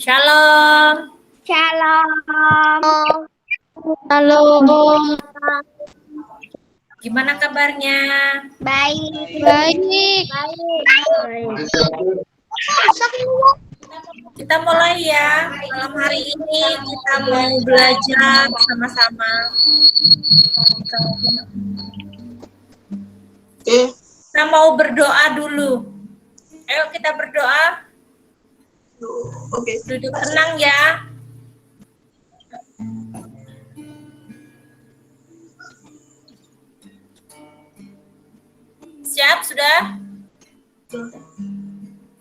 Shalom. Shalom. Halo. Gimana kabarnya? Baik. Baik. Kita mulai ya. Malam hari ini kita mau belajar sama-sama. Kita mau berdoa dulu. Ayo kita berdoa. Oke. Duduk tenang ya. Siap sudah?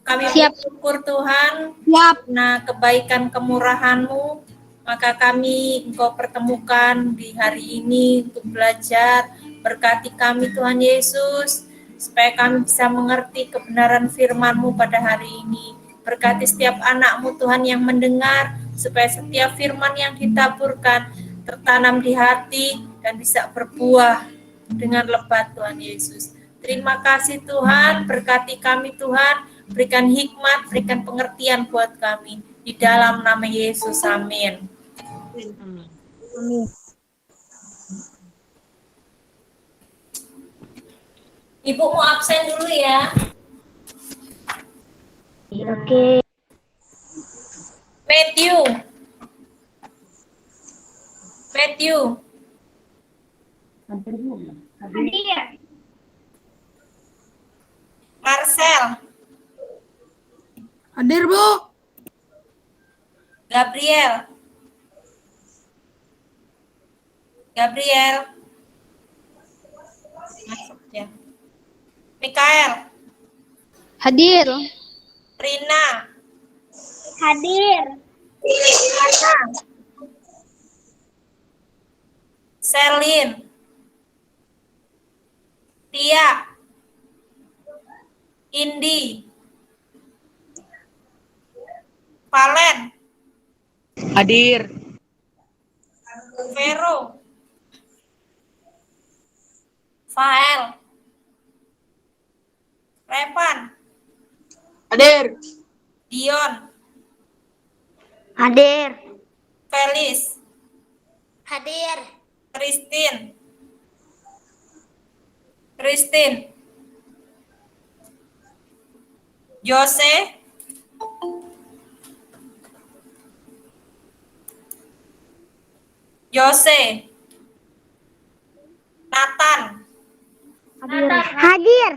Kami bersyukur Tuhan karena kebaikan kemurahan-Mu, maka kami Engkau pertemukan di hari ini untuk belajar. Berkati kami Tuhan Yesus, supaya kami bisa mengerti kebenaran firman-Mu pada hari ini. Berkati setiap anak-Mu Tuhan yang mendengar, supaya setiap firman yang ditaburkan tertanam di hati dan bisa berbuah dengan lebat Tuhan Yesus. Terima kasih Tuhan, berkati kami Tuhan, berikan hikmat, berikan pengertian buat kami. Di dalam nama Yesus, amin. Ibu mau absen dulu ya. Oke. Matthew. Hadir. Marcel. Hadir, Bu. Gabriel. Masuk ya. Mikael. Hadir. Rina. Hadir. Ana. Selin. Tia. Indi. Valen. Hadir. Vero. Fael. Revan. Hadir. Dion. Hadir. Felis. Hadir. Christine. Jose. Nathan. Hadir.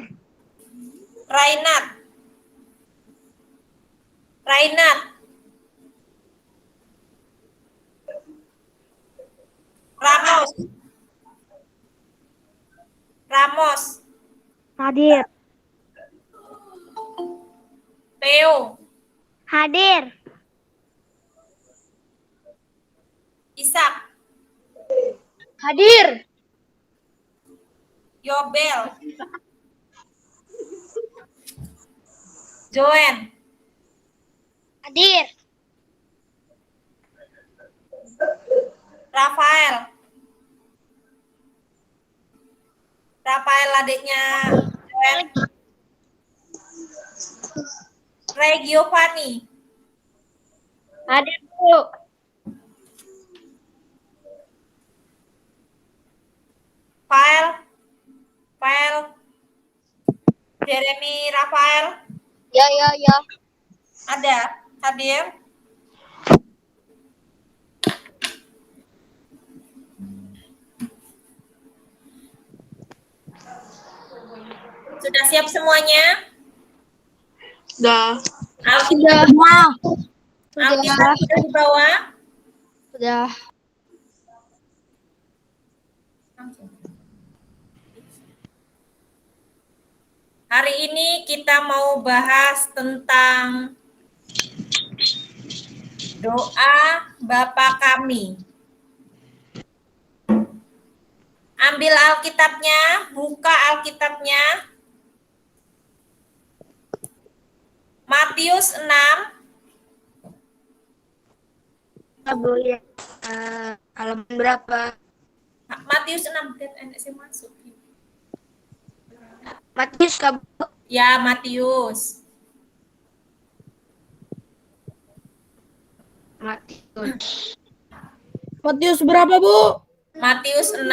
Rainat. Ramos. Hadir. Theo. Hadir. Ishak. Hadir. Yobel. Joen. Hadir. Rafael adiknya Joen. Giovanni. Hadir, Bu. Fael. Jeremy Rafael. Ya. Ada? Hadir? Sudah siap semuanya? Sudah. Alkitab sudah di bawah? Sudah. Hari ini kita mau bahas tentang doa Bapa Kami. Ambil Alkitabnya, buka Alkitabnya. Matius 6. Bu, ya. Halaman berapa? Matius 6, enak sih masuk. Matius, Bu. Ya, Matius. Matius. Matius berapa, Bu? Matius 6.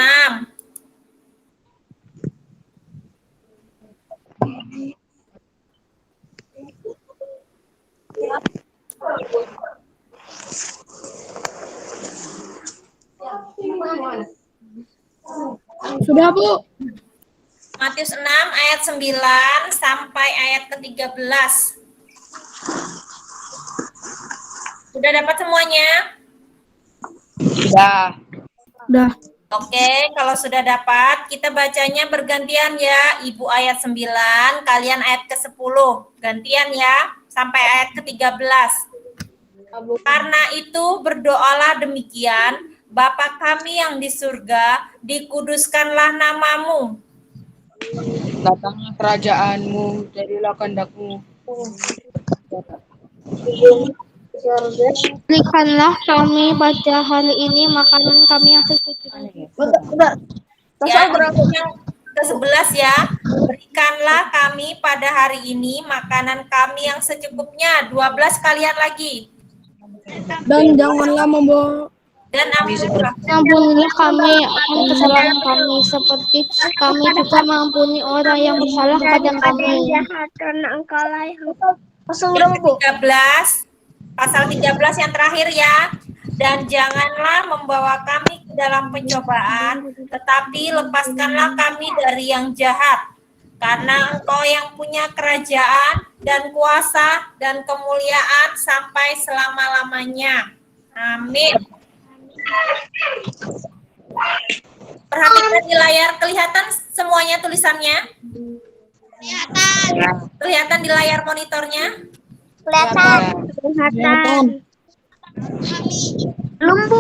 Sudah, Bu? Matius 6 ayat 9 sampai ayat ke-13. Sudah dapat semuanya? Sudah. Udah. Oke, kalau sudah dapat, kita bacanya bergantian ya. Ibu ayat 9, kalian ayat ke-10. Gantian ya, sampai ayat ke-13. Karena itu berdoalah demikian, Bapa kami yang di surga, dikuduskanlah namamu. Datanglah kerajaanmu, jadilah kehendakmu. Berikanlah kami pada hari ini makanan kami yang secukupnya. Ya, yang ke-11 ya. Berikanlah kami pada hari ini makanan kami yang secukupnya. 12 kalian lagi. Dan janganlah membawa Dan ampunilah. Ampunilah kami akan kesalahan kami, seperti kami juga mengampuni orang yang bersalah kepada kami. Yang ke-13, pasal 13 yang terakhir ya. Dan janganlah membawa kami ke dalam pencobaan, tetapi lepaskanlah kami dari yang jahat. Karena Engkau yang punya kerajaan dan kuasa dan kemuliaan sampai selama-lamanya. Amin. Perhatikan di layar, kelihatan semuanya tulisannya? Kelihatan di layar monitornya? kelihatan. Belum, Bu.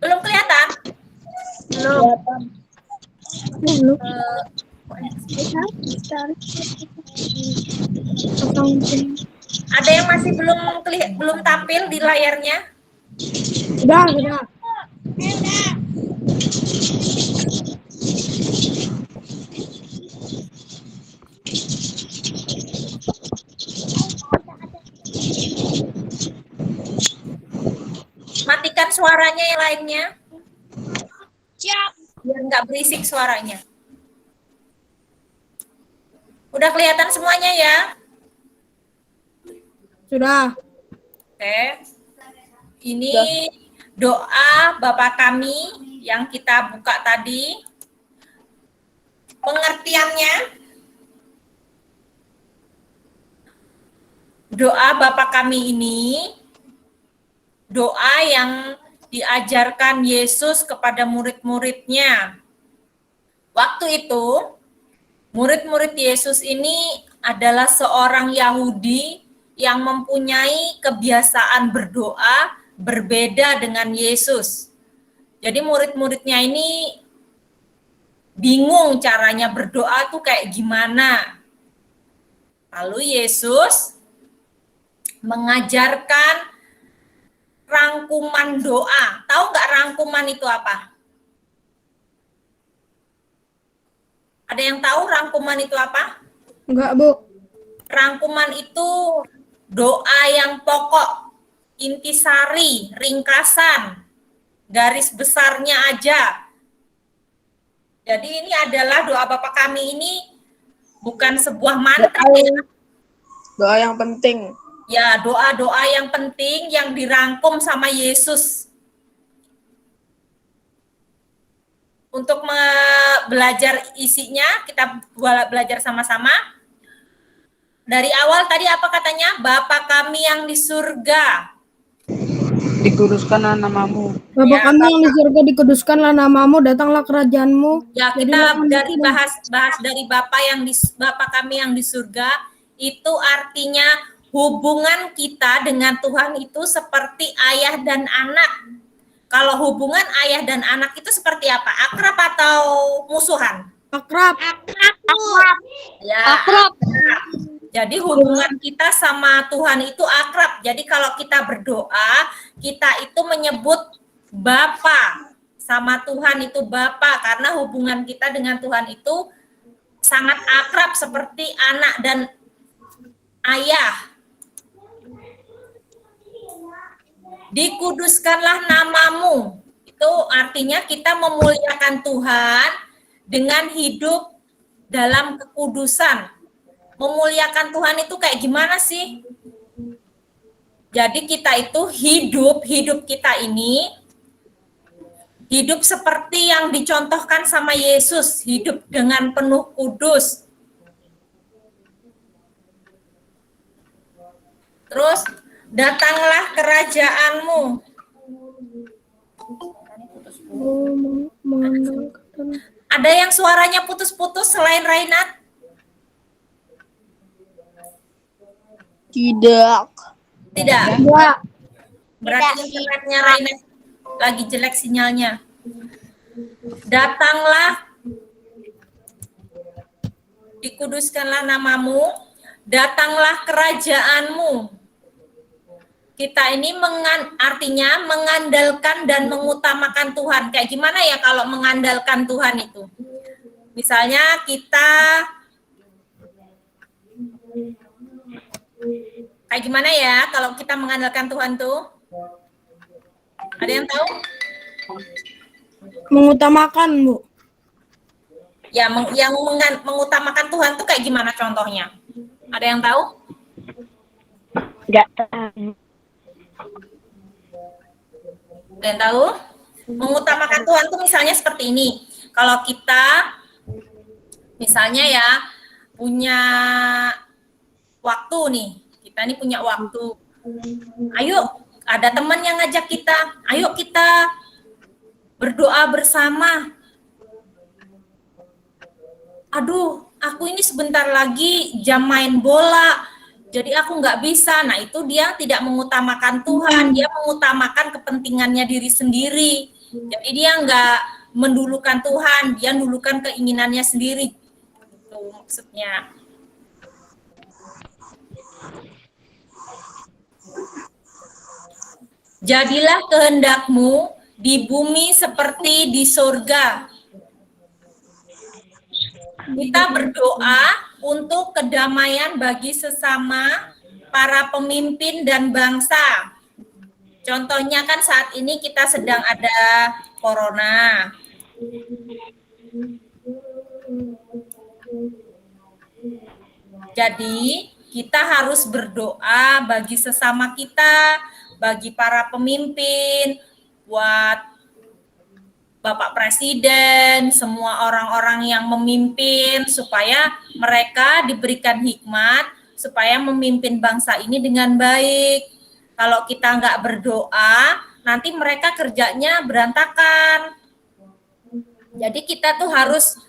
Belum kelihatan? Ada yang masih belum tampil di layarnya? Sudah, sudah. Matikan suaranya yang lainnya. Siap. Biar nggak berisik suaranya. Udah kelihatan semuanya ya? Sudah. Oke. Ini doa Bapa kami yang kita buka tadi. Pengertiannya, doa Bapa kami ini doa yang diajarkan Yesus kepada murid-muridnya. Waktu itu, murid-murid Yesus ini adalah seorang Yahudi yang mempunyai kebiasaan berdoa berbeda dengan Yesus. Jadi murid-muridnya ini bingung caranya berdoa tuh kayak gimana. Lalu Yesus mengajarkan rangkuman doa. Tahu nggak rangkuman itu apa? Ada yang tahu rangkuman itu apa? Enggak, Bu. Rangkuman itu doa yang pokok, intisari, ringkasan, garis besarnya aja. Jadi ini adalah doa Bapa kami ini bukan sebuah mantra ya. Doa yang penting. Ya, doa-doa yang penting yang dirangkum sama Yesus. Untuk belajar isinya, kita belajar sama-sama. Dari awal tadi apa katanya? Bapa kami yang di surga. Dikuduskanlah namamu. Bapa Ya, kami yang di surga, dikuduskanlah namamu, datanglah kerajaanmu. Ya, kita dari bahas dari Bapa kami yang di surga, itu artinya hubungan kita dengan Tuhan itu seperti ayah dan anak. Kalau hubungan ayah dan anak itu seperti apa? Akrab atau musuhan? Akrab. Ya, Akrab. Jadi hubungan kita sama Tuhan itu akrab. Jadi kalau kita berdoa, kita itu menyebut Bapa. Sama Tuhan itu Bapa, karena hubungan kita dengan Tuhan itu sangat akrab seperti anak dan ayah. Dikuduskanlah namamu. Itu artinya kita memuliakan Tuhan dengan hidup dalam kekudusan. Memuliakan Tuhan itu kayak gimana sih? Jadi kita itu hidup kita ini hidup seperti yang dicontohkan sama Yesus, hidup dengan penuh kudus. Terus, datanglah kerajaanmu. Ada yang suaranya putus-putus selain Rainat? Tidak. Tidak. Enggak. Berarti internetnya Rainat lagi jelek sinyalnya. Datanglah, dikuduskanlah namamu, datanglah kerajaanmu. Kita ini artinya mengandalkan dan mengutamakan Tuhan. Kayak gimana ya kalau mengandalkan Tuhan itu? Misalnya kita kayak gimana ya kalau kita mengandalkan Tuhan tuh? Ada yang tahu? Mengutamakan, Bu. Ya, yang mengutamakan Tuhan tuh kayak gimana contohnya? Ada yang tahu? Enggak tahu. Ada yang tahu? Mengutamakan Tuhan tuh misalnya seperti ini. Kalau kita misalnya ya punya waktu nih, kita ini punya waktu. Ayo, ada teman yang ngajak kita, ayo kita berdoa bersama. Aduh, aku ini sebentar lagi jam main bola, jadi aku nggak bisa. Nah, itu dia tidak mengutamakan Tuhan, dia mengutamakan kepentingannya diri sendiri. Jadi dia nggak mendulukan Tuhan, dia mendulukan keinginannya sendiri. Itu maksudnya. Jadilah kehendakmu di bumi seperti di surga. Kita berdoa untuk kedamaian bagi sesama, para pemimpin dan bangsa. Contohnya kan saat ini kita sedang ada corona. Jadi kita harus berdoa bagi sesama kita, bagi para pemimpin, buat Bapak Presiden, semua orang-orang yang memimpin, supaya mereka diberikan hikmat, supaya memimpin bangsa ini dengan baik. Kalau kita nggak berdoa, nanti mereka kerjanya berantakan. Jadi kita tuh harus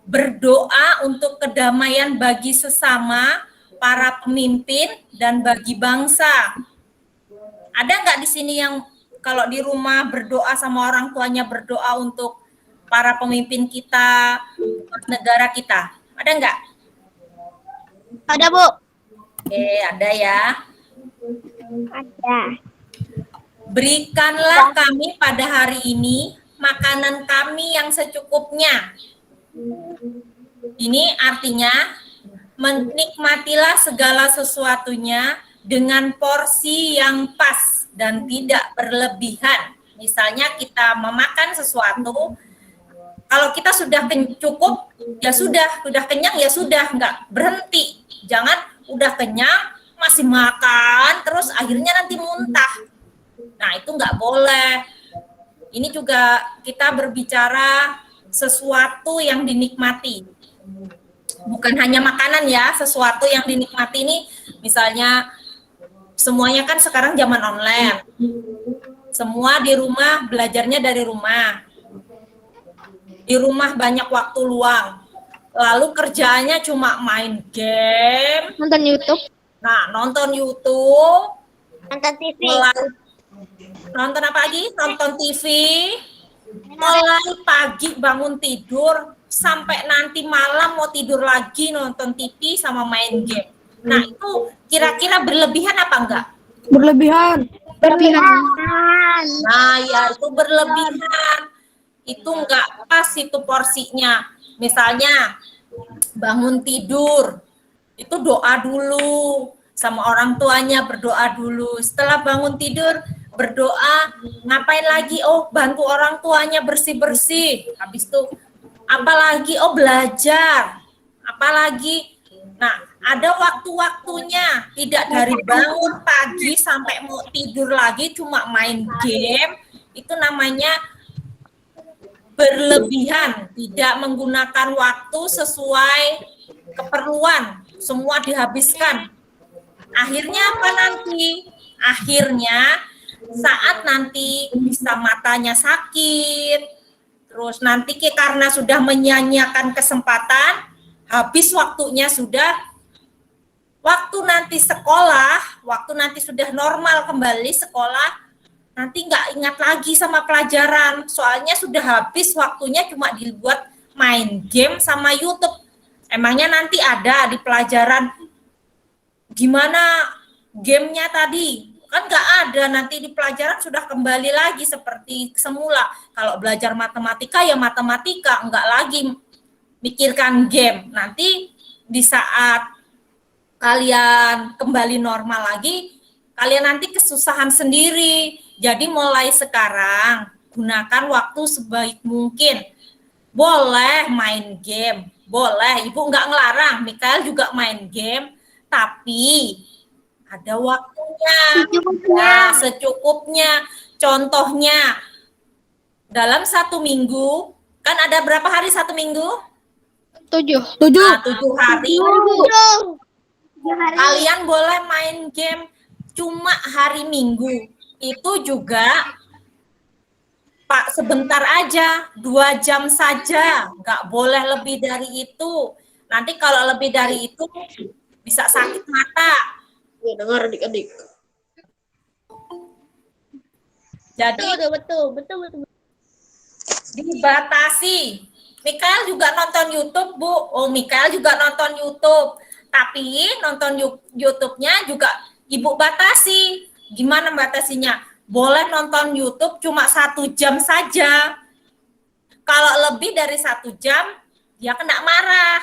berdoa untuk kedamaian bagi sesama, para pemimpin, dan bagi bangsa. Ada nggak di sini yang kalau di rumah berdoa sama orang tuanya, berdoa untuk para pemimpin kita, negara kita? Ada nggak? Ada, Bu. Oke, ada ya. Ada. Berikanlah kami pada hari ini makanan kami yang secukupnya. Ini artinya menikmatilah segala sesuatunya dengan porsi yang pas dan tidak berlebihan. Misalnya kita memakan sesuatu, kalau kita sudah cukup, ya sudah kenyang ya sudah, nggak berhenti. Jangan udah kenyang, masih makan, terus akhirnya nanti muntah. Nah, itu nggak boleh. Ini juga kita berbicara sesuatu yang dinikmati. Bukan hanya makanan ya, sesuatu yang dinikmati ini misalnya semuanya kan sekarang zaman online. Semua di rumah, belajarnya dari rumah. Di rumah banyak waktu luang. Lalu kerjaannya cuma main game. Nonton YouTube. Nah, nonton YouTube. Nonton TV. Nonton apa lagi? Nonton TV. Mulai pagi bangun tidur, sampai nanti malam mau tidur lagi nonton TV sama main game. Nah, itu kira-kira berlebihan apa enggak? Berlebihan. Nah, ya itu berlebihan. Itu enggak pas itu porsinya. Misalnya bangun tidur, itu doa dulu. Sama orang tuanya berdoa dulu. Setelah bangun tidur, berdoa, ngapain lagi? Oh, bantu orang tuanya bersih-bersih. Habis itu apalagi? Oh, belajar. Apalagi? Nah, ada waktu-waktunya, tidak dari bangun pagi sampai mau tidur lagi cuma main game, itu namanya berlebihan, tidak menggunakan waktu sesuai keperluan, semua dihabiskan. Akhirnya apa nanti? Akhirnya saat nanti bisa matanya sakit, terus nanti karena sudah menyia-nyiakan kesempatan, habis waktunya sudah, waktu nanti sekolah, waktu nanti sudah normal kembali sekolah, nanti nggak ingat lagi sama pelajaran, soalnya sudah habis waktunya cuma dibuat main game sama YouTube. Emangnya nanti ada di pelajaran gimana gamenya tadi? Kan nggak ada, nanti di pelajaran sudah kembali lagi seperti semula. Kalau belajar matematika ya matematika, nggak lagi mikirkan game. Nanti di saat kalian kembali normal lagi, kalian nanti kesusahan sendiri. Jadi mulai sekarang gunakan waktu sebaik mungkin. Boleh main game, boleh. Ibu nggak ngelarang, Mikael juga main game, tapi ada waktunya. Ya, secukupnya. Contohnya, dalam 1 minggu, kan ada berapa hari 1 minggu? 7. Nah, 7 hari. Kalian boleh main game cuma hari Minggu. Itu juga Pak sebentar aja, 2 jam saja, nggak boleh lebih dari itu. Nanti kalau lebih dari itu bisa sakit mata. Ya, dengar adik-adik. Jadi Betul. dibatasi. Mikael juga nonton YouTube, Bu. Oh, Mikael juga nonton YouTube. Tapi nonton YouTube-nya juga Ibu batasi. Gimana batasinya? Boleh nonton YouTube cuma 1 jam saja. Kalau lebih dari 1 jam, dia kena marah.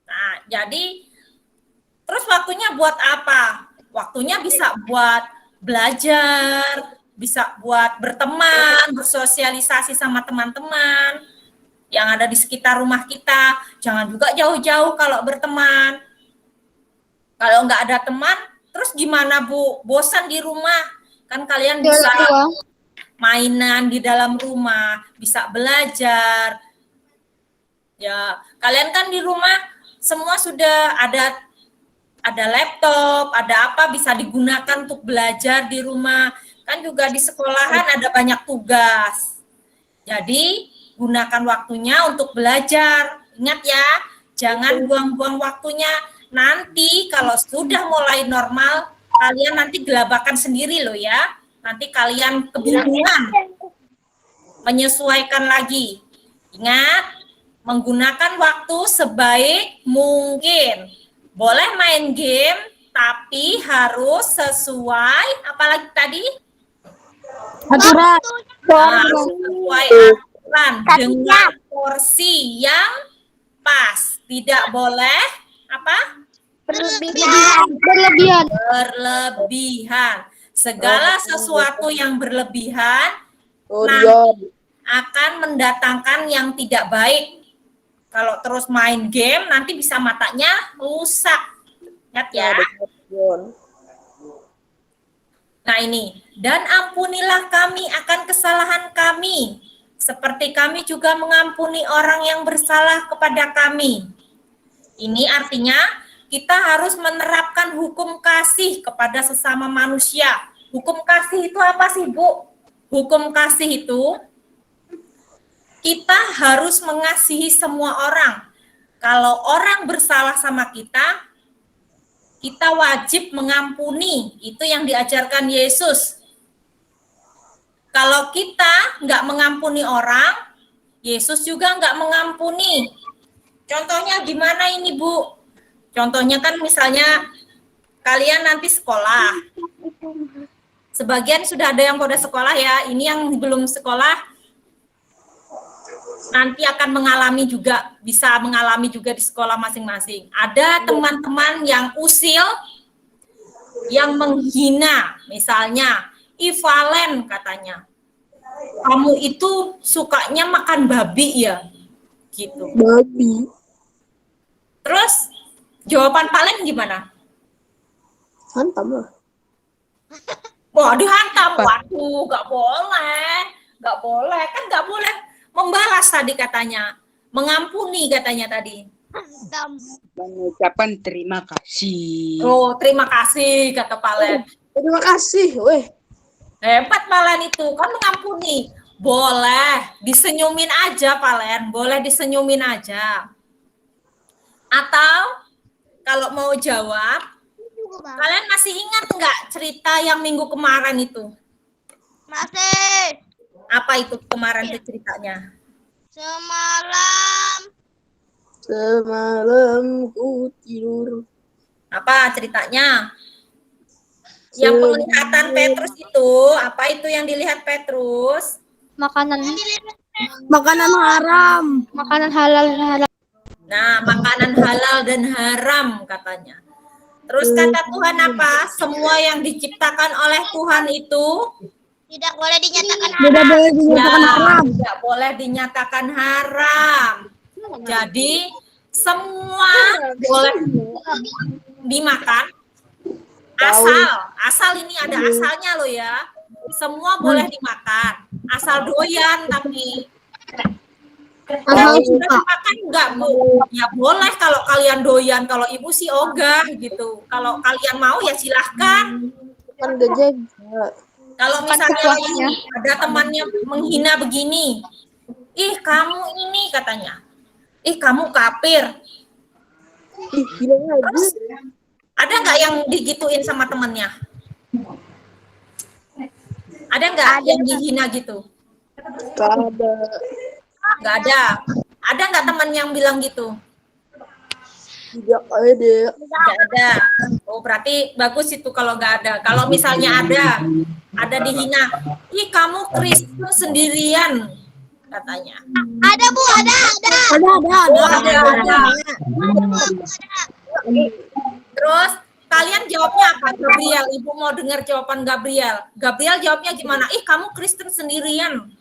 Nah, jadi terus waktunya buat apa? Waktunya bisa buat belajar, bisa buat berteman, bersosialisasi sama teman-teman yang ada di sekitar rumah kita. Jangan juga jauh-jauh kalau berteman. Kalau nggak ada teman, terus gimana Bu? Bosan di rumah? Kan kalian bisa mainan di dalam rumah, bisa belajar. Ya, kalian kan di rumah semua sudah ada laptop, ada apa bisa digunakan untuk belajar di rumah. Kan juga di sekolahan ada banyak tugas. Jadi, gunakan waktunya untuk belajar. Ingat ya, jangan buang-buang waktunya. Nanti kalau sudah mulai normal, kalian nanti gelabakan sendiri loh ya. Nanti kalian kebingungan menyesuaikan lagi. Ingat, menggunakan waktu sebaik mungkin. Boleh main game, tapi harus sesuai, apalagi tadi? Aturan. Harus sesuai aturan dengan porsi yang pas. Tidak boleh apa? Berlebihan. Segala sesuatu yang berlebihan akan mendatangkan yang tidak baik. Kalau terus main game, nanti bisa matanya rusak. Ingat ya. Nah ini, dan ampunilah kami akan kesalahan kami, seperti kami juga mengampuni orang yang bersalah kepada kami. Ini artinya kita harus menerapkan hukum kasih kepada sesama manusia. Hukum kasih itu apa sih, Bu? Hukum kasih itu kita harus mengasihi semua orang. Kalau orang bersalah sama kita, kita wajib mengampuni. Itu yang diajarkan Yesus. Kalau kita nggak mengampuni orang, Yesus juga nggak mengampuni. Contohnya gimana ini, Bu? Contohnya kan misalnya kalian nanti sekolah. Sebagian sudah ada yang pada sekolah ya. Ini yang belum sekolah nanti akan mengalami juga, bisa mengalami juga di sekolah masing-masing. Ada teman-teman yang usil, yang menghina, misalnya Valen katanya, kamu itu sukanya makan babi ya? Gitu. Babi. Terus jawaban Valen gimana? Hantam lah. Wah, dihantam. Waduh, nggak boleh. Nggak boleh. Kan nggak boleh membalas tadi katanya. Mengampuni katanya tadi. Mengucapkan terima kasih. Oh, terima kasih kata Valen. Terima kasih, weh. Hebat Valen itu. Kan mengampuni. Boleh. Disenyumin aja Valen. Boleh disenyumin aja. Atau kalau mau jawab, kalian masih ingat nggak cerita yang minggu kemarin itu? Masih. Apa itu kemarin itu ceritanya? Semalam ku tidur. Apa ceritanya? Yang penglihatan Petrus itu, apa itu yang dilihat Petrus? Makanan Makanan haram. makanan halal. Nah, makanan halal dan haram katanya. Terus kata Tuhan apa? Semua yang diciptakan oleh Tuhan itu Tidak boleh dinyatakan Tidak boleh dinyatakan haram. tidak boleh dinyatakan haram. Jadi semua boleh dimakan. Asal ini ada asalnya loh ya. Semua boleh dimakan. Asal doyan tapi kalau sudah dimakan enggak Bu? Ya boleh kalau kalian doyan. Kalau ibu sih ogah gitu. Kalau kalian mau ya silahkan. Kan gak jaga. Kalau misalnya ada temannya menghina begini, ih kamu ini katanya, ih kamu kafir. Ih, bilang aja. Terus ada nggak yang digituin sama temannya? Ada nggak yang dihina gitu? Gak ada. Nggak ada. Ada nggak teman yang bilang gitu? Tidak ada. Nggak ada. Oh berarti bagus itu kalau nggak ada. Kalau misalnya ada dihina, ih kamu Kristen sendirian katanya. Ada Bu, ada. Ada. Terus kalian jawabnya apa Gabriel? Ibu mau dengar jawaban Gabriel. Gabriel jawabnya gimana? Ih kamu Kristen sendirian.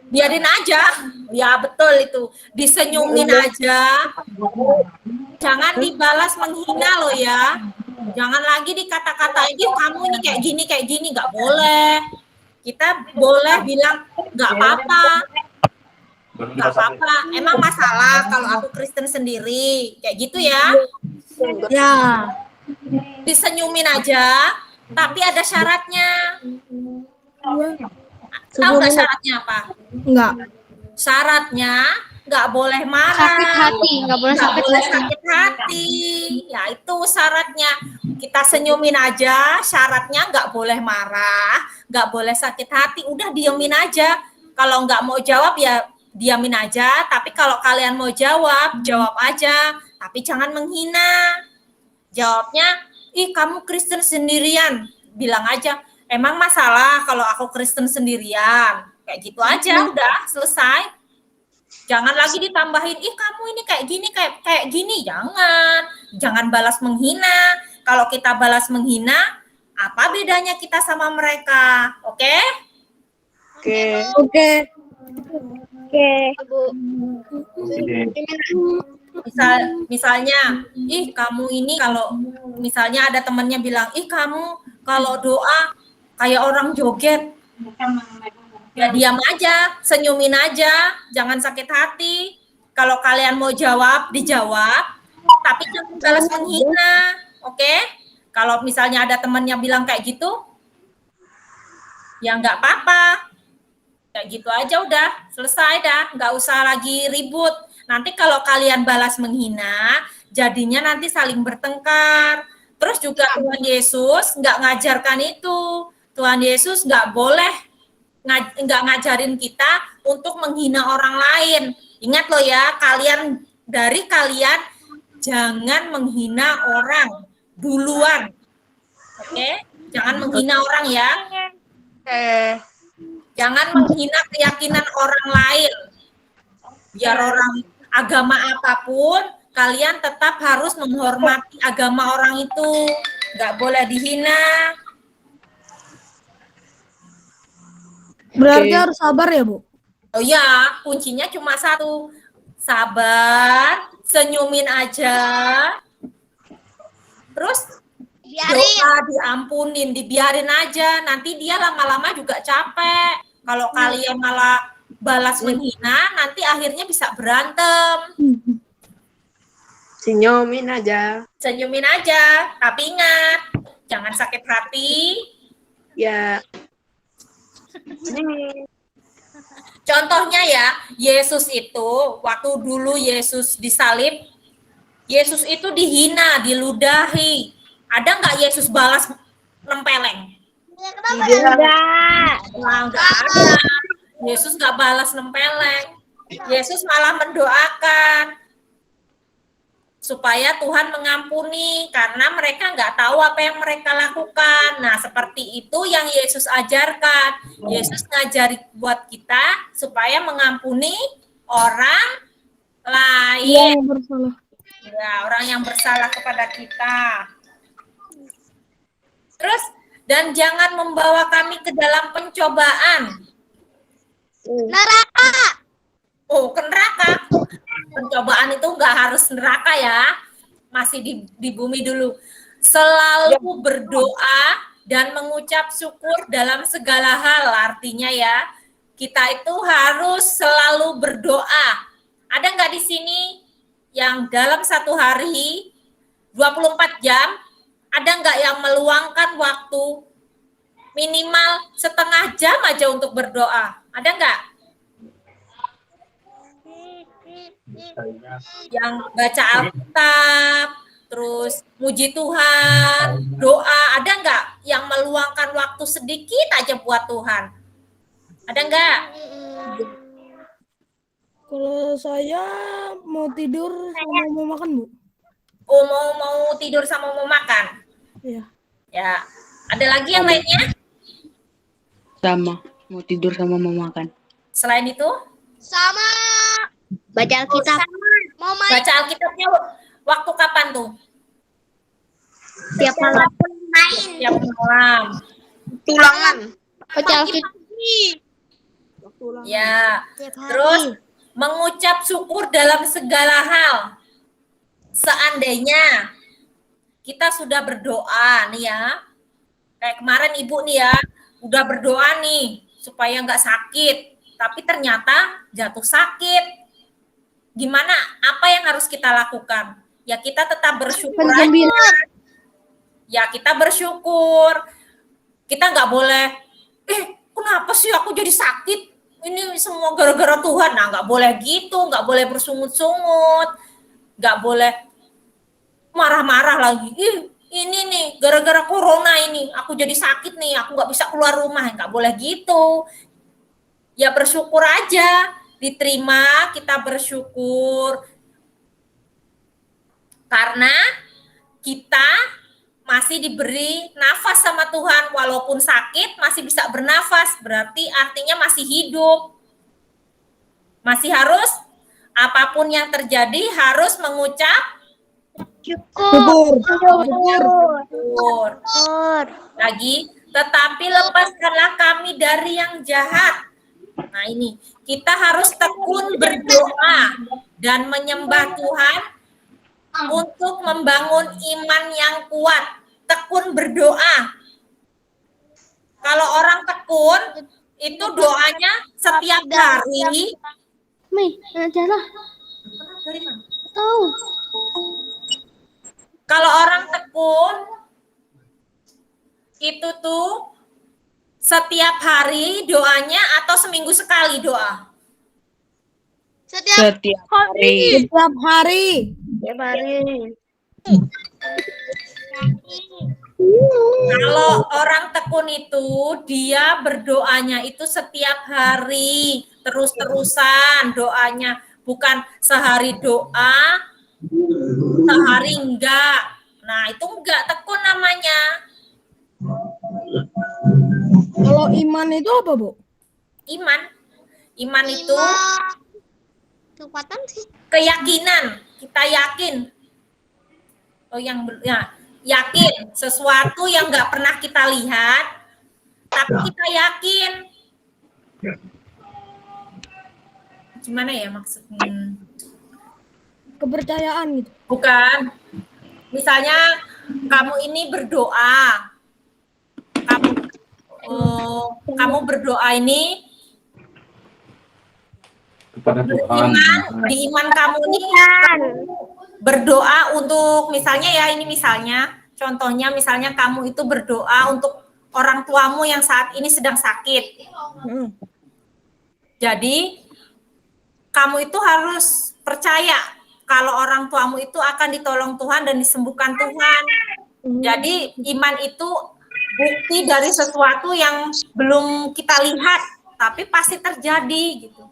Biarin aja. Ya betul itu. Disenyumin aja. Jangan dibalas menghina loh ya. Jangan lagi dikata-katain, kamu ini kayak gini, nggak boleh. Kita boleh bilang nggak apa-apa. Nggak apa-apa. Emang masalah kalau aku Kristen sendiri. Kayak gitu ya. Ya. Disenyumin aja, tapi ada syaratnya. Tahu nggak syaratnya apa? Enggak. Syaratnya nggak boleh marah. Sakit hati, nggak boleh Nggak sakit boleh hati. sakit hati. Ya itu syaratnya. Kita senyumin aja. Syaratnya nggak boleh marah, nggak boleh sakit hati. Udah diemin aja. Kalau nggak mau jawab ya diamin aja. Tapi kalau kalian mau jawab, jawab aja. Tapi jangan menghina. Jawabnya, ih kamu Kristen sendirian. Bilang aja, emang masalah kalau aku Kristen sendirian? Kayak gitu aja, udah selesai. Jangan lagi ditambahin, ih kamu ini kayak gini. Jangan balas menghina. Kalau kita balas menghina, apa bedanya kita sama mereka? Oke? Oke. Misalnya, ih kamu ini kalau misalnya ada temannya bilang, ih kamu kalau doa kayak orang joget. Ya diam aja, senyumin aja, jangan sakit hati. Kalau kalian mau jawab, dijawab, tapi jangan balas menghina, oke? Kalau misalnya ada temannya bilang kayak gitu, ya nggak apa-apa. Kayak gitu aja udah, selesai dah, nggak usah lagi ribut. Nanti kalau kalian balas menghina, jadinya nanti saling bertengkar. Terus juga Tuhan Yesus nggak ngajarkan itu. Tuhan Yesus nggak nggak ngajarin kita untuk menghina orang lain. Ingat loh ya, kalian jangan menghina orang duluan. Oke? Jangan menghina orang ya. Jangan menghina keyakinan orang lain. Biar orang agama apapun, kalian tetap harus menghormati agama orang itu. nggak boleh dihina. Berarti harus sabar ya, Bu? Oh ya, kuncinya cuma satu. Sabar, senyumin aja. Terus Biarin. doa diampunin, dibiarin aja. Nanti dia lama-lama juga capek. Kalau kalian malah balas menghina, nanti akhirnya bisa berantem. Senyumin aja. Senyumin aja, tapi ingat, jangan sakit hati. Ya. Contohnya ya, Yesus itu, waktu dulu Yesus disalib, Yesus itu dihina, diludahi. Ada nggak Yesus balas nempeleng? Enggak. Nah, nggak ada. Yesus nggak balas nempeleng. Yesus malah mendoakan supaya Tuhan mengampuni karena mereka nggak tahu apa yang mereka lakukan. Nah, seperti itu yang Yesus ajarkan. Yesus ngajari buat kita supaya mengampuni orang lain. Yang bersalah. Ya, orang yang bersalah kepada kita. Terus, dan jangan membawa kami ke dalam pencobaan. Neraka. Oh, ke neraka. Pencobaan itu nggak harus neraka ya. Masih di bumi dulu. Selalu berdoa dan mengucap syukur dalam segala hal. Artinya ya, kita itu harus selalu berdoa. Ada nggak di sini yang dalam satu hari 24 jam ada nggak yang meluangkan waktu minimal setengah jam aja untuk berdoa? Ada nggak? Yang baca Alkitab, terus muji Tuhan, doa, ada nggak yang meluangkan waktu sedikit aja buat Tuhan? Ada nggak? Kalau saya mau tidur sama mau makan, Bu. Oh, mau tidur sama mau makan? Iya. Ya. Ada lagi yang lainnya? Sama. Mau tidur sama mau makan. Selain itu? Sama. Baca Alkitab. Mau main. Baca Alkitabnya waktu kapan tuh? Tiap malam. Main. Tiap malam. Tulangan. Baca Alkitab. Ya. Tiap hari. Terus mengucap syukur dalam segala hal. Seandainya kita sudah berdoa nih ya, kayak kemarin ibu nih ya, udah berdoa nih supaya nggak sakit, tapi ternyata jatuh sakit. Gimana? Apa yang harus kita lakukan? Ya kita tetap bersyukur aja. Ya kita bersyukur. Kita nggak boleh, kenapa sih aku jadi sakit? Ini semua gara-gara Tuhan. Nah, nggak boleh gitu, nggak boleh bersungut-sungut, nggak boleh marah-marah lagi. Ini nih, gara-gara corona ini, aku jadi sakit nih, aku nggak bisa keluar rumah. Nggak boleh gitu. Ya bersyukur aja, diterima, kita bersyukur. Karena kita masih diberi nafas sama Tuhan, walaupun sakit masih bisa bernafas, berarti artinya masih hidup. Masih harus, apapun yang terjadi harus mengucap Syukur. syukur. Lagi, tetapi lepaskanlah kami dari yang jahat. Nah ini, kita harus tekun berdoa dan menyembah Tuhan untuk membangun iman yang kuat. Tekun berdoa. Kalau orang tekun, itu doanya setiap hari. Mei, ajalah. Dari mana? Tahu. Kalau orang tekun, itu tuh setiap hari doanya atau seminggu sekali doa? Setiap Setiap hari. Setiap hari. Kalau orang tekun itu, dia berdoanya itu setiap hari, terus-terusan doanya. Bukan sehari doa, sehari enggak. Nah, itu enggak tekun namanya. Kalau iman itu apa, Bu? Iman. Iman itu kekuatan sih. keyakinan. Kita yakin. Oh, yang ya, yakin sesuatu yang nggak pernah kita lihat, tapi kita yakin. Gimana ya maksudnya? Kepercayaan gitu. Bukan. Misalnya kamu ini berdoa, kamu berdoa ini kepada Tuhan. di iman kamu ini kamu berdoa untuk misalnya ya ini misalnya contohnya misalnya kamu itu berdoa untuk orang tuamu yang saat ini sedang sakit. Jadi kamu itu harus percaya kalau orang tuamu itu akan ditolong Tuhan dan disembuhkan Tuhan. Jadi iman itu bukti dari sesuatu yang belum kita lihat, tapi pasti terjadi gitu.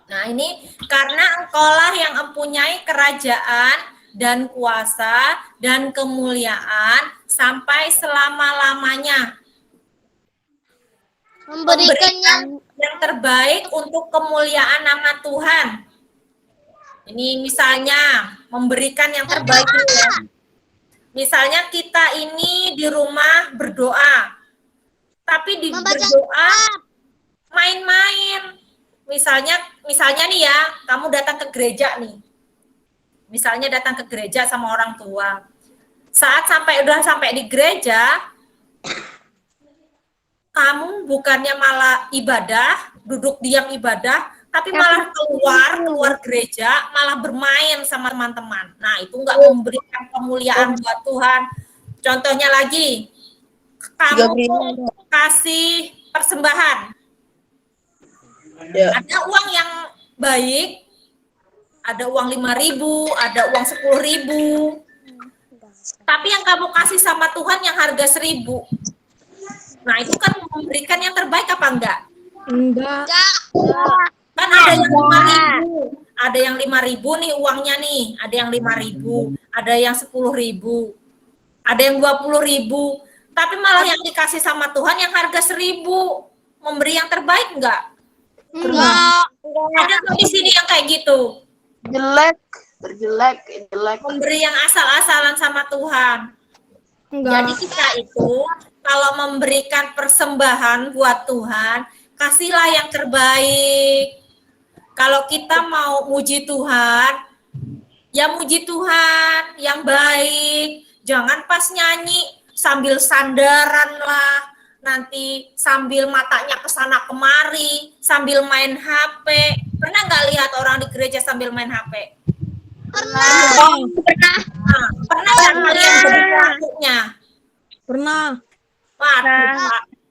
Nah ini karena engkaulah yang mempunyai kerajaan dan kuasa dan kemuliaan sampai selama-lamanya. Memberikan yang terbaik untuk kemuliaan nama Tuhan. Ini misalnya memberikan yang terbaik. Misalnya kita ini di rumah berdoa, tapi di berdoa main-main. Misalnya nih ya, kamu datang ke gereja nih. Misalnya datang ke gereja sama orang tua. Saat udah sampai di gereja, kamu bukannya malah ibadah, duduk diam ibadah, tapi malah keluar gereja, malah bermain sama teman-teman. Nah, itu enggak memberikan kemuliaan buat Tuhan. Contohnya lagi, kamu kasih persembahan. Ada uang yang baik, ada uang 5.000, ada uang 10.000. Tapi yang kamu kasih sama Tuhan yang harga 1.000. Nah, itu kan memberikan yang terbaik apa enggak? Enggak. Kan ada yang 5.000, ada yang 5.000 nih uangnya nih, ada yang 5.000, ada yang 10.000, ada yang 20.000, tapi malah yang dikasih sama Tuhan yang harga 1.000, memberi yang terbaik enggak? Enggak. Ada tuh di sini yang kayak gitu. Terjelek. Memberi yang asal-asalan sama Tuhan. Enggak. Jadi kita itu kalau memberikan persembahan buat Tuhan, kasihlah yang terbaik. Kalau kita mau muji Tuhan, ya muji Tuhan yang baik. Jangan pas nyanyi sambil sandaran lah, nanti sambil matanya kesana kemari, sambil main HP. Pernah nggak lihat orang di gereja sambil main HP? Pernah nggak kalian jadi pelakunya? Pernah. Wah,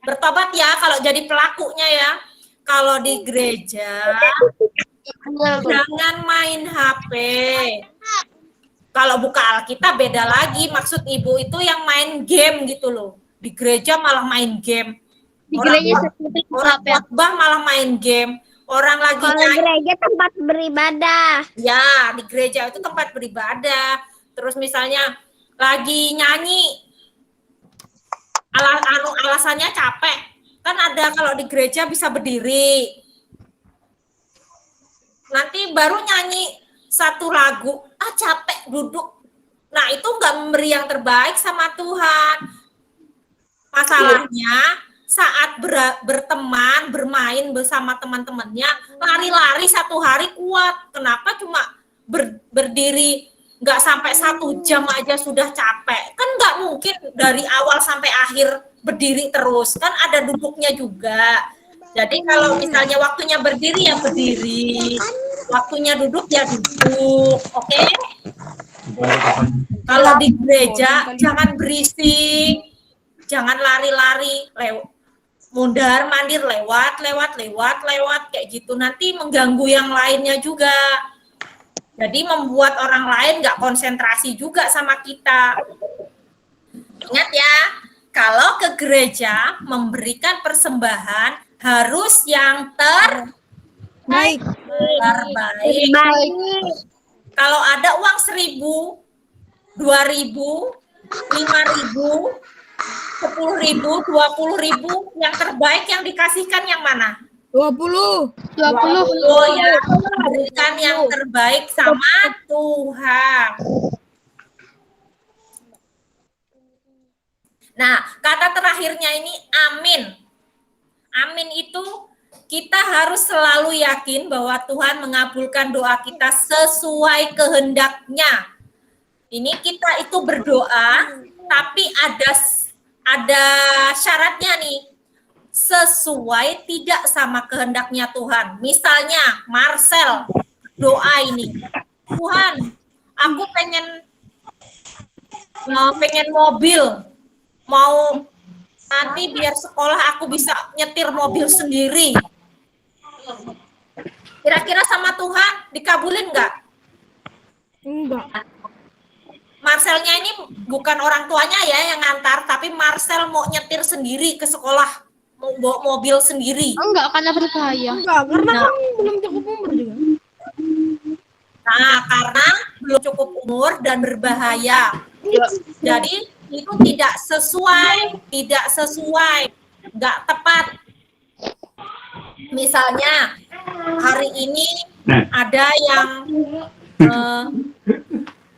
bertobat ya kalau jadi pelakunya ya. Kalau di gereja jangan main HP. Kalau buka Alkitab beda lagi. Maksud ibu itu yang main game gitu loh. Di gereja malah main game. Orang khotbah malah main game. Orang lagi nyanyi. Gereja tempat beribadah. Ya, di gereja itu tempat beribadah. Terus misalnya lagi nyanyi. Alasannya capek. Kan ada kalau di gereja bisa berdiri. Nanti baru nyanyi satu lagu, capek duduk. Nah, itu enggak memberi yang terbaik sama Tuhan. Masalahnya saat berteman, bermain bersama teman-temannya, lari-lari satu hari kuat. Kenapa cuma berdiri nggak sampai 1 jam aja sudah capek? Kan nggak mungkin dari awal sampai akhir berdiri terus, kan ada duduknya juga. Jadi kalau misalnya waktunya berdiri ya berdiri, waktunya duduk ya duduk, oke? Kalau di gereja jangan berisik, jangan lari-lari, mundar mandir lewat kayak gitu, nanti mengganggu yang lainnya juga. Jadi membuat orang lain nggak konsentrasi juga sama kita. Ingat ya, kalau ke gereja memberikan persembahan harus yang terbaik. Kalau ada uang 1.000, 2.000, 5.000, 10.000, 20.000, yang terbaik yang dikasihkan yang mana? 20. 20. Oh ya, berikan yang terbaik sama Tuhan. Nah, kata terakhirnya ini amin. Amin itu kita harus selalu yakin bahwa Tuhan mengabulkan doa kita sesuai kehendaknya. Ini kita itu berdoa, tapi ada syaratnya nih. Sesuai tidak sama kehendaknya Tuhan. Misalnya Marcel doa ini, Tuhan, aku pengen mobil, mau nanti biar sekolah aku bisa nyetir mobil sendiri. Kira-kira sama Tuhan dikabulin nggak? Enggak. Marcelnya ini bukan orang tuanya ya yang ngantar, tapi Marcel mau nyetir sendiri ke sekolah, mau bawa mobil sendiri. Enggak, karena berbahaya. Enggak, karena kan belum cukup umur juga. Nah, karena belum cukup umur dan berbahaya. Jadi itu tidak sesuai, nggak tepat. Misalnya hari ini ada yang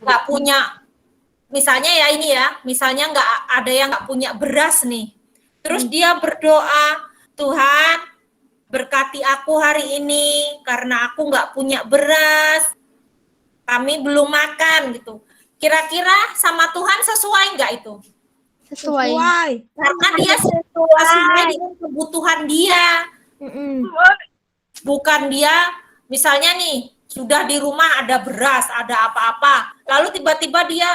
nggak punya, misalnya ya ini ya, misalnya nggak ada yang nggak punya beras nih. Terus dia berdoa, Tuhan berkati aku hari ini karena aku nggak punya beras, kami belum makan gitu. Kira-kira sama Tuhan sesuai nggak itu? Sesuai. Karena dia sesuai dengan kebutuhan dia. Bukan dia, misalnya nih, sudah di rumah ada beras, ada apa-apa, lalu tiba-tiba dia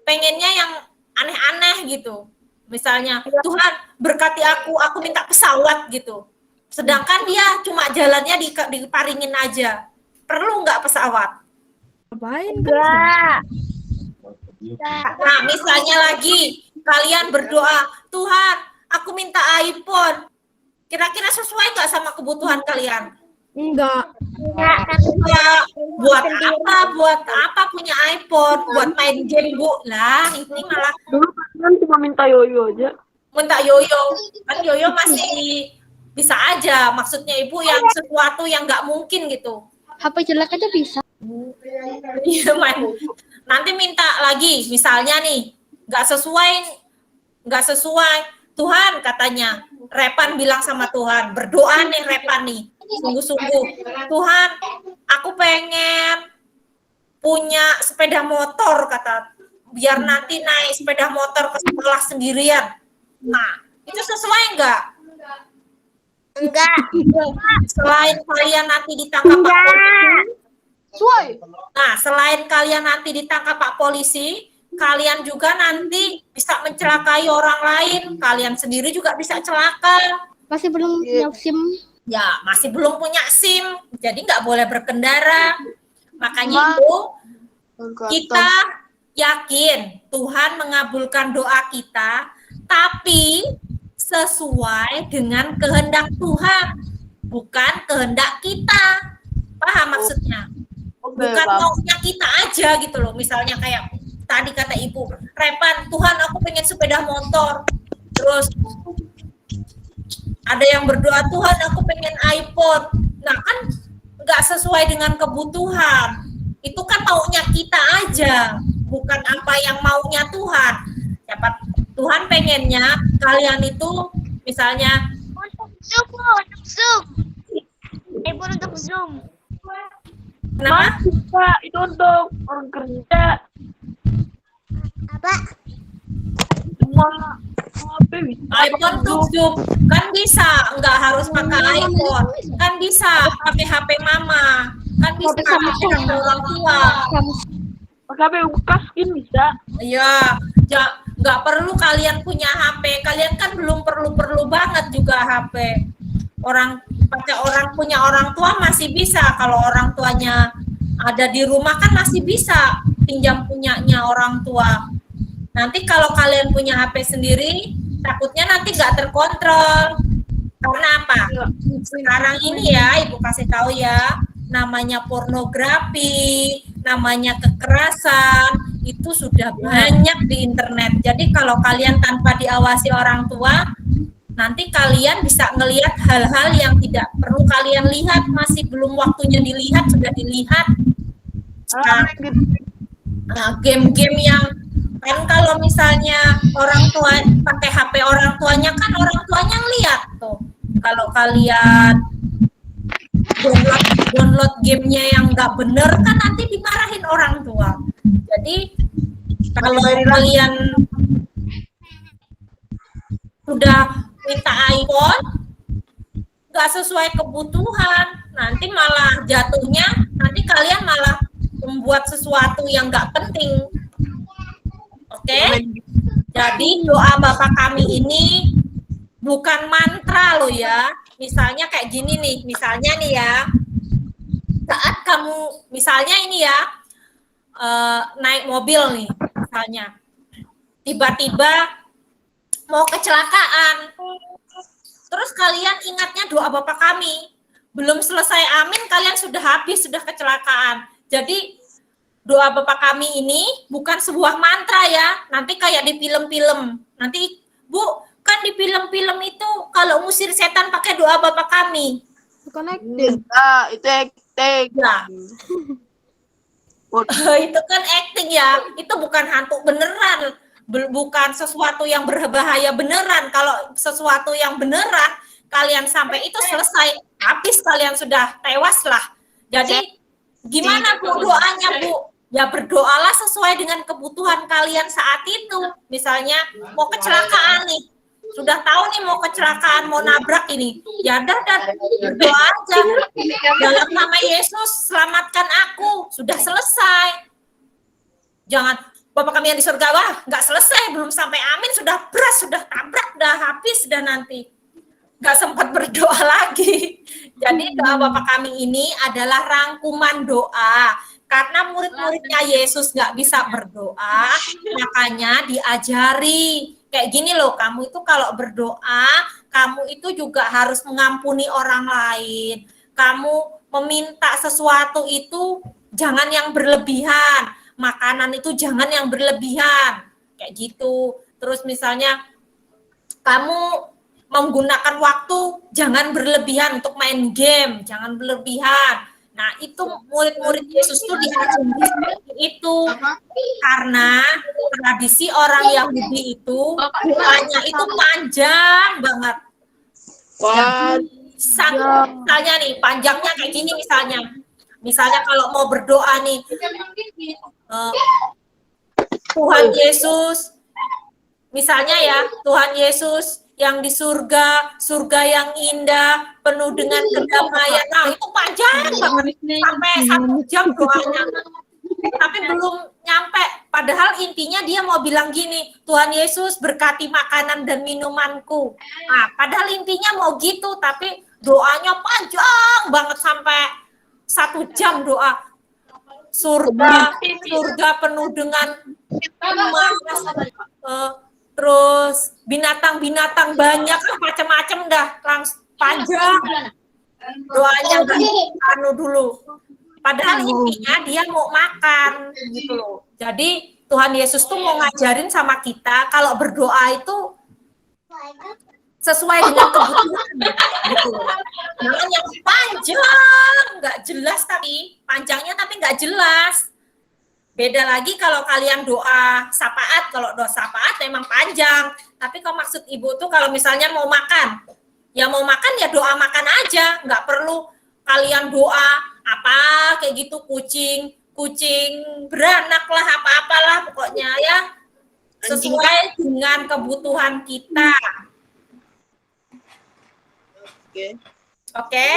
pengennya yang aneh-aneh gitu. Misalnya, Tuhan berkati aku minta pesawat gitu. Sedangkan dia cuma jalannya diparingin aja. Perlu nggak pesawat? Ngapain? Enggak. Nah, misalnya lagi kalian berdoa, Tuhan, aku minta iPhone. Kira-kira sesuai nggak sama kebutuhan kalian? Enggak. Ya, buat apa punya iPhone? Buat main game, Bu. Lah, ini malah Dulu kan cuma minta yoyo aja. minta yoyo. Kan yoyo masih bisa aja. Maksudnya Ibu yang sesuatu yang nggak mungkin gitu. HP jelek aja bisa. Iya, Man. Nanti minta lagi, misalnya nih, nggak sesuai. Tuhan katanya, Repan bilang sama Tuhan, berdoa nih Repan nih, sungguh-sungguh. Tuhan, aku pengen punya sepeda motor, kata, biar nanti naik sepeda motor ke sekolah sendirian. Nah, itu sesuai nggak? Enggak. Selain kalian nanti ditangkap Pak Polisi, nah, selain kalian nanti ditangkap Pak Polisi, kalian juga nanti bisa mencelakai orang lain. Kalian sendiri juga bisa celaka. Masih belum punya SIM. Ya, masih belum punya SIM, jadi nggak boleh berkendara. Makanya itu kita yakin Tuhan mengabulkan doa kita, tapi sesuai dengan kehendak Tuhan, bukan kehendak kita. Paham maksudnya? Bukan maunya kita aja gitu loh. Misalnya kayak tadi kata Ibu, Repan, Tuhan aku pengen sepeda motor. Terus ada yang berdoa, Tuhan aku pengen iPhone. Nah kan nggak sesuai dengan kebutuhan. Itu kan maunya kita aja, bukan apa yang maunya Tuhan. Siapa Tuhan pengennya kalian itu misalnya Untuk Zoom. iPhone untuk Zoom. kenapa? Pak, itu untuk orang kerja. Apa? Semua HP bisa. iPhone untuk Zoom kan bisa, nggak harus pakai iPhone, kan bisa pakai HP mama, kan bisa pakai HP orang tua. Pakai HP bekas kan bisa. Iya, nggak perlu kalian punya HP, kalian kan belum perlu banget juga HP. Orang punya orang tua masih bisa, kalau orang tuanya ada di rumah kan masih bisa pinjam punyanya orang tua. Nanti kalau kalian punya HP sendiri, takutnya nanti nggak terkontrol. Karena apa? Sekarang ini ya, Ibu kasih tahu ya, namanya pornografi, namanya kekerasan, itu sudah banyak di internet. Jadi kalau kalian tanpa diawasi orang tua, nanti kalian bisa ngelihat hal-hal yang tidak perlu kalian lihat, masih belum waktunya dilihat sudah dilihat. Game-game yang kan kalau misalnya orang tua pakai HP orang tuanya kan orang tuanya ngeliat tuh. Kalau kalian download gamenya yang nggak bener kan nanti dimarahin orang tua. Jadi kalau kalian sudah minta iPhone nggak sesuai kebutuhan, nanti malah jatuhnya nanti kalian malah membuat sesuatu yang nggak penting. Oke? Jadi doa Bapak kami ini bukan mantra loh ya. Misalnya kayak gini nih, misalnya nih ya, saat kamu misalnya ini ya naik mobil nih, misalnya tiba-tiba mau kecelakaan, terus kalian ingatnya doa Bapak kami, belum selesai amin kalian sudah habis, sudah kecelakaan. Jadi doa Bapak kami ini bukan sebuah mantra ya, nanti kayak di film-film. Nanti Bu, kan di film-film itu kalau ngusir setan pakai doa Bapak kami. Connected. Itu acting. Nah, itu kan acting ya, itu bukan hantu beneran, bukan sesuatu yang berbahaya beneran. Kalau sesuatu yang beneran, kalian sampai itu selesai, habis kalian sudah tewas lah. Jadi gimana Bu doanya Bu? Ya berdoalah sesuai dengan kebutuhan kalian saat itu. Misalnya mau kecelakaan nih, sudah tahu nih mau kecelakaan, mau nabrak ini, ya dan berdoa aja. Dalam nama Yesus selamatkan aku, sudah selesai. Jangan Bapak kami yang di surga, wah nggak selesai, belum sampai amin sudah beras, sudah tabrak, sudah habis, sudah nanti nggak sempat berdoa lagi. Jadi doa Bapak kami ini adalah rangkuman doa. Karena murid-muridnya Yesus nggak bisa berdoa, makanya diajari. Kayak gini loh, kamu itu kalau berdoa, kamu itu juga harus mengampuni orang lain. Kamu meminta sesuatu itu jangan yang berlebihan. Makanan itu jangan yang berlebihan. Kayak gitu. Terus misalnya, kamu menggunakan waktu jangan berlebihan untuk main game, jangan berlebihan. Nah, itu murid-murid Yesus itu diajari seperti itu. Karena tradisi orang Yahudi itu doanya itu panjang banget. Misalnya nih, panjangnya kayak gini misalnya. Misalnya kalau mau berdoa nih, Tuhan Yesus, misalnya ya, Tuhan Yesus yang di surga, surga yang indah, penuh dengan kedamaian. Nah, itu panjang banget, sampai 1 jam doanya. Tapi belum nyampe, padahal intinya dia mau bilang gini, Tuhan Yesus berkati makanan dan minumanku. Nah, padahal intinya mau gitu, tapi doanya panjang banget sampai 1 jam doa. Surga penuh dengan emas, terus binatang-binatang banyak, macam-macam dah, langsung panjang. Doanya anu dulu. Padahal intinya dia mau makan gitu loh. Jadi Tuhan Yesus tuh mau ngajarin sama kita kalau berdoa itu sesuai dengan kebutuhan gitu loh. Jangan yang panjang, nggak jelas tapi panjangnya tapi nggak jelas. Beda lagi kalau kalian doa syafaat, kalau doa syafaat memang panjang. Tapi kalau maksud ibu tuh kalau misalnya mau makan, ya mau makan ya doa makan aja, nggak perlu kalian doa apa kayak gitu kucing beranak lah apa-apalah pokoknya ya sesuai dengan kebutuhan kita. Oke.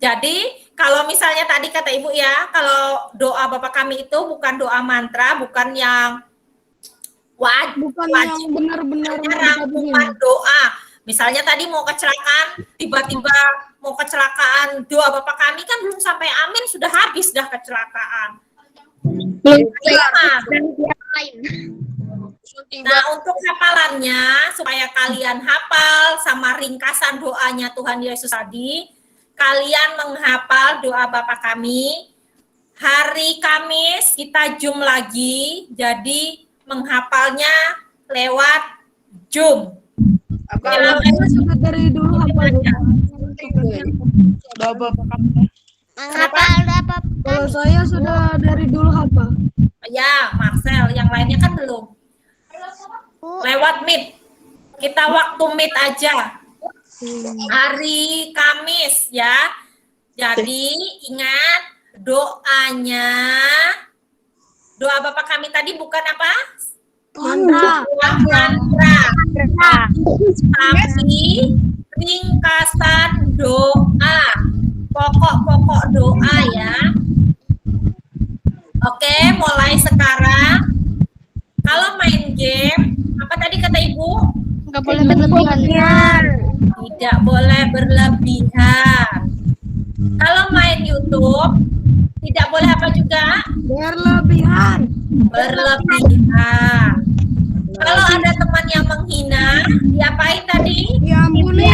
Jadi kalau misalnya tadi kata ibu ya, kalau doa Bapak kami itu bukan doa mantra, bukan yang wajib, yang benar-benar rangkuman doa. Misalnya tadi mau kecelakaan, tiba-tiba mau kecelakaan, doa Bapak kami kan belum sampai amin sudah habis dah kecelakaan. Nah, untuk hafalannya supaya kalian hafal sama ringkasan doanya Tuhan Yesus tadi, kalian menghafal doa Bapa kami. Hari Kamis kita Zoom lagi, jadi menghafalnya lewat Zoom. Apa? Yang Saya sudah dari dulu hafal doa. Doa Bapak kami. Apa? Udah apa? Kalau saya sudah dari dulu hafal. Ya, Marcel, yang lainnya kan belum. Lewat Meet. Kita waktu Meet aja. Hari Kamis ya. Jadi ingat doanya. Doa Bapak kami tadi bukan apa? Mantra. Bukan mantra. Tapi ringkasan doa. Pokok-pokok doa ya. Oke, mulai sekarang. Kalau main game, apa tadi kata Ibu? Nggak boleh berlebihan. Tidak boleh berlebihan. Kalau main YouTube, tidak boleh apa juga? Berlebihan. Berlebihan. Kalau ada teman yang menghina, diapain tadi? Diampuni.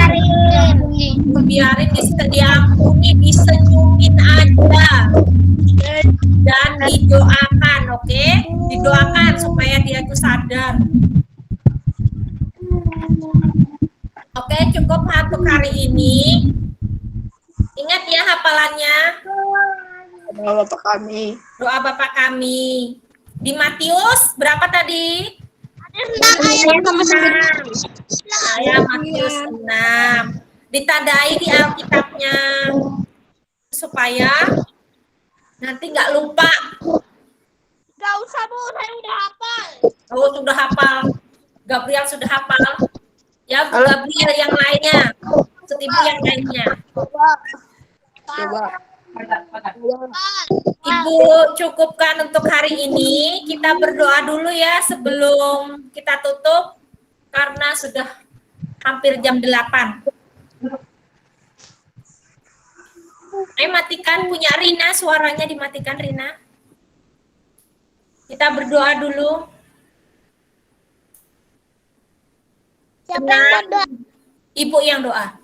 Biarin diampuni, disenyumin aja. Dan didoakan, oke? Didoakan supaya dia itu sadar. Oke, cukup untuk hari ini. Ingat ya hafalannya. Doa Bapak kami. Doa Bapak kami. Di Matius berapa tadi? Ayat Matius 6. Ditandai di Alkitabnya supaya nanti nggak lupa. Gak usah Bu, saya udah hafal. Oh, sudah hafal. Gabriel sudah hafal. Ya, Bu Gabriel yang lainnya. Maksud Ibu yang lainnya. Coba. Ibu cukupkan untuk hari ini. Kita berdoa dulu ya sebelum kita tutup karena sudah hampir jam 8. Ayo matikan, punya Rina, suaranya dimatikan Rina. Kita berdoa dulu. Siapa yang berdoa? Ibu yang doa.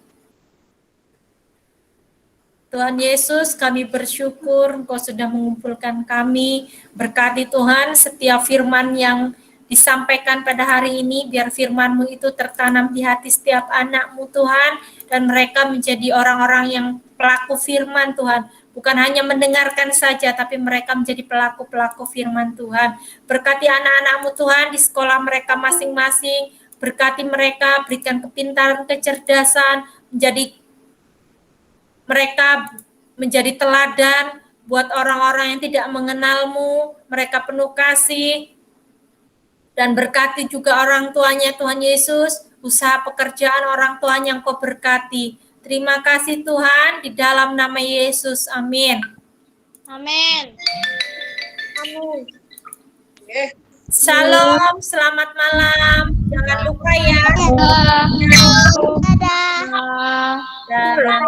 Tuhan Yesus, kami bersyukur Engkau sudah mengumpulkan kami. Berkati Tuhan setiap firman yang disampaikan pada hari ini, biar firman-Mu itu tertanam di hati setiap anak-Mu Tuhan, dan mereka menjadi orang-orang yang pelaku firman Tuhan. Bukan hanya mendengarkan saja, tapi mereka menjadi pelaku-pelaku firman Tuhan. Berkati anak-anak-Mu Tuhan di sekolah mereka masing-masing. Berkati mereka, berikan kepintaran, kecerdasan, mereka menjadi teladan buat orang-orang yang tidak mengenal-Mu. Mereka penuh kasih. Dan berkati juga orang tuanya Tuhan Yesus, usaha pekerjaan orang tuanya Engkau berkati. Terima kasih Tuhan, di dalam nama Yesus. Amin. Amin. Shalom, selamat malam. Jangan lupa ya. Dadah. Dadah.